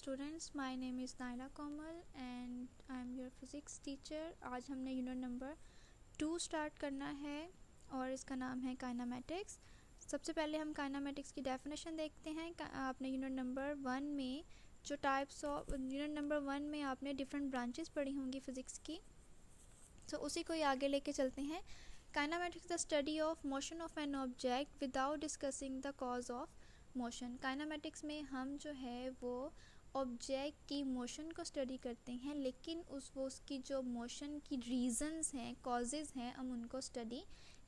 students, my name is Naila Komal and I am your physics teacher। आज हमने unit number 2 start करना है और इसका नाम है काइनेमेटिक्स। सबसे पहले हम काइनेमेटिक्स की डेफिनेशन देखते हैं। आपने यूनिट नंबर 1 में जो टाइप्स ऑफ यूनिट नंबर 1 में आपने डिफरेंट ब्रांचेस पढ़ी होंगी फिज़िक्स की, तो उसी को ही आगे लेके चलते हैं। Kinematics the study of motion of an object without discussing the cause of motion. Kinematics में हम जो है वो ऑब्जेक्ट की मोशन को स्टडी करते हैं, लेकिन उसकी जो मोशन की रीज़न्स हैं, कॉजेज़ हैं, हम उनको स्टडी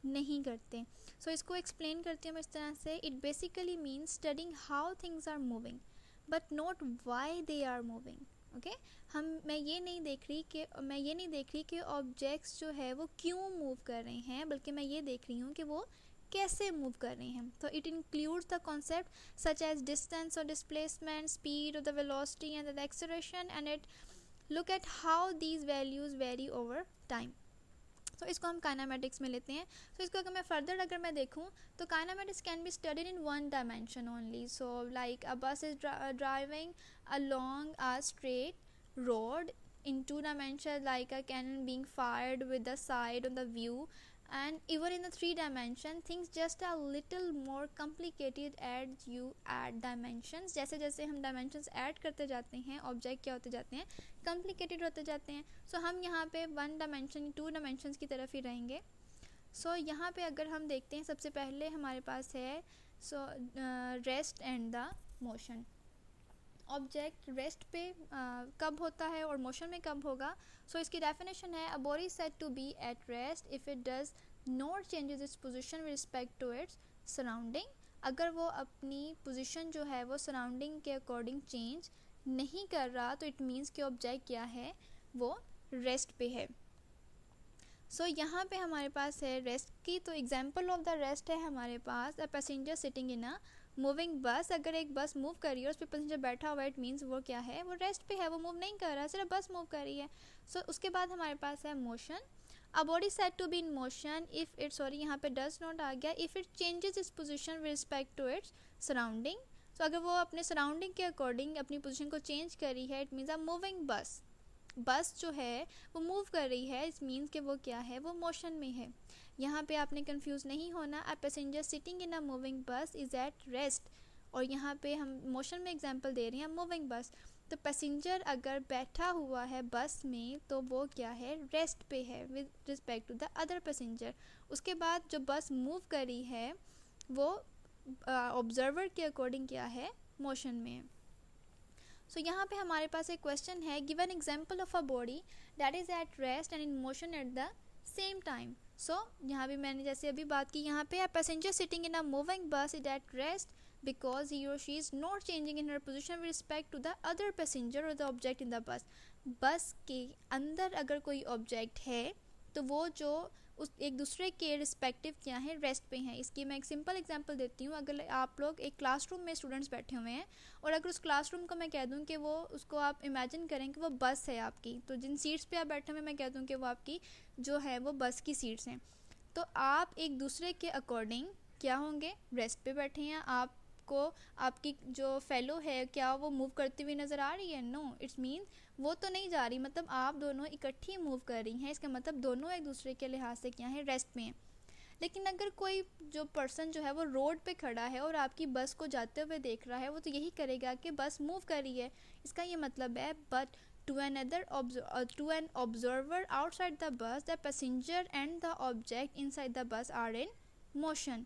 नहीं करते। सो इसको एक्सप्लेन करती हूँ मैं इस तरह से। It basically means studying how things are moving but not why they are moving. Okay, मैं ये नहीं देख रही कि ऑब्जेक्ट्स जो है वो क्यों मूव कर रहे हैं, बल्कि मैं ये देख रही हूँ कि वो कैसे मूव कर रहे हैं। तो it includes the concept such as distance और डिस्प्लेसमेंट, स्पीड और the velocity and the acceleration, and it look at how these values vary over time. तो इसको हम काइनेमेटिक्स में लेते हैं। तो इसको अगर मैं देखूँ तो kinematics can be studied in one dimension only. So like a bus is driving along a straight road in 2 dimensions, like a cannon being fired with the side on the view, and even in the 3 dimension things just a little more complicated as you add dimensions। जैसे जैसे हम dimensions add करते जाते हैं, object क्या होते जाते हैं, complicated होते जाते हैं। सो हम यहाँ पे 1 dimension 2 dimensions की तरफ ही रहेंगे। सो यहाँ पे अगर हम देखते हैं, सबसे पहले हमारे पास है rest and the motion. Object rest पे कब होता है और मोशन में कब होगा। सो इसकी डेफिनेशन है, a body said to be at rest if it does not changes its position with respect to its surrounding. अगर वो अपनी पोजीशन जो है वो सराउंडिंग के अकॉर्डिंग चेंज नहीं कर रहा, तो इट मीन्स कि ऑब्जेक्ट क्या है, वो रेस्ट पे है। सो यहाँ पे हमारे पास है रेस्ट की। तो एग्जाम्पल ऑफ द रेस्ट है हमारे पास a passenger sitting in a moving bus. अगर एक बस मूव कर रही है और उस पर पैसेंजर बैठा हुआ है, इट मीन्स वो क्या है, वो रेस्ट पे है, वो मूव नहीं कर रहा, सिर्फ बस मूव कर रही है। सो उसके बाद हमारे पास है motion. A body said to be in motion if it यहाँ पे डज नॉट आ गया, if it changes its position with respect to its surrounding. So अगर वो अपने सराउंडिंग के अकॉर्डिंग अपनी पोजिशन को चेंज कर रही है, इट मीन्स अ मूविंग बस। बस जो है वो मूव कर रही है, इस मीन्स कि वो क्या है, वो मोशन में है। यहाँ पे आपने कंफ्यूज नहीं होना। अ passenger sitting in a moving बस इज़ एट रेस्ट, और यहाँ पे हम मोशन में एग्जांपल दे रहे हैं मूविंग बस। तो पैसेंजर अगर बैठा हुआ है बस में, तो वो क्या है, रेस्ट पे है with respect to the other passenger. उसके बाद जो बस मूव करी है वो ऑब्जर्वर के अकॉर्डिंग क्या है, मोशन में है। सो यहाँ पे हमारे पास एक क्वेश्चन है, given example of a body that is at rest and in motion at the same time. So यहाँ भी मैंने जैसे अभी बात की, यहाँ पे passenger sitting in a moving bus is at rest because he or she is not changing in her position with respect to the other passenger or the object in the bus. Bus के अंदर अगर कोई object है तो वो जो उस एक दूसरे के रिस्पेक्टिव क्या है, रेस्ट पे हैं। इसकी मैं एक सिंपल एग्जांपल देती हूँ। अगर आप लोग एक क्लासरूम में स्टूडेंट्स बैठे हुए हैं और अगर उस क्लासरूम को मैं कह दूँ कि वो, उसको आप इमेजिन करें कि वो बस है आपकी, तो जिन सीट्स पे आप बैठे हुए मैं कह दूँ कि वो आपकी जो है वो बस की सीट्स हैं, तो आप एक दूसरे के अकॉर्डिंग क्या होंगे, रेस्ट पे बैठे हैं। आपको आपकी जो फेलो है क्या वो मूव करती हुई नज़र आ रही है? नो, इट्स मीन वो तो नहीं जा रही, मतलब आप दोनों इकट्ठी मूव कर रही हैं। इसका मतलब दोनों एक दूसरे के लिहाज से क्या है, रेस्ट में हैं। लेकिन अगर कोई जो पर्सन जो है वो रोड पे खड़ा है और आपकी बस को जाते हुए देख रहा है, वो तो यही करेगा कि बस मूव कर रही है। इसका ये मतलब है, but to an observer outside the bus, the passenger and the object inside the bus are in motion।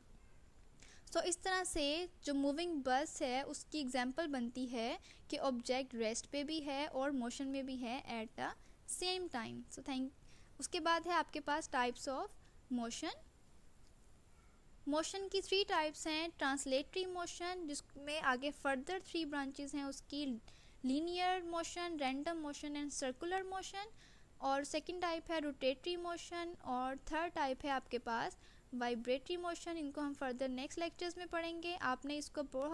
सो इस तरह से जो मूविंग बस है उसकी एग्जांपल बनती है कि ऑब्जेक्ट रेस्ट पे भी है और मोशन में भी है एट द सेम टाइम। सो उसके बाद है आपके पास टाइप्स ऑफ मोशन। मोशन की 3 टाइप्स हैं। ट्रांसलेटरी मोशन, जिसमें आगे फर्दर 3 ब्रांचेस हैं उसकी, linear motion, random motion and circular motion. और सेकंड टाइप है रोटेटरी मोशन, और थर्ड टाइप है आपके पास वाइब्रेटरी मोशन। इनको हम फर्दर नेक्स्ट लेक्चर्स में पढ़ेंगे। आपने इसको बहुत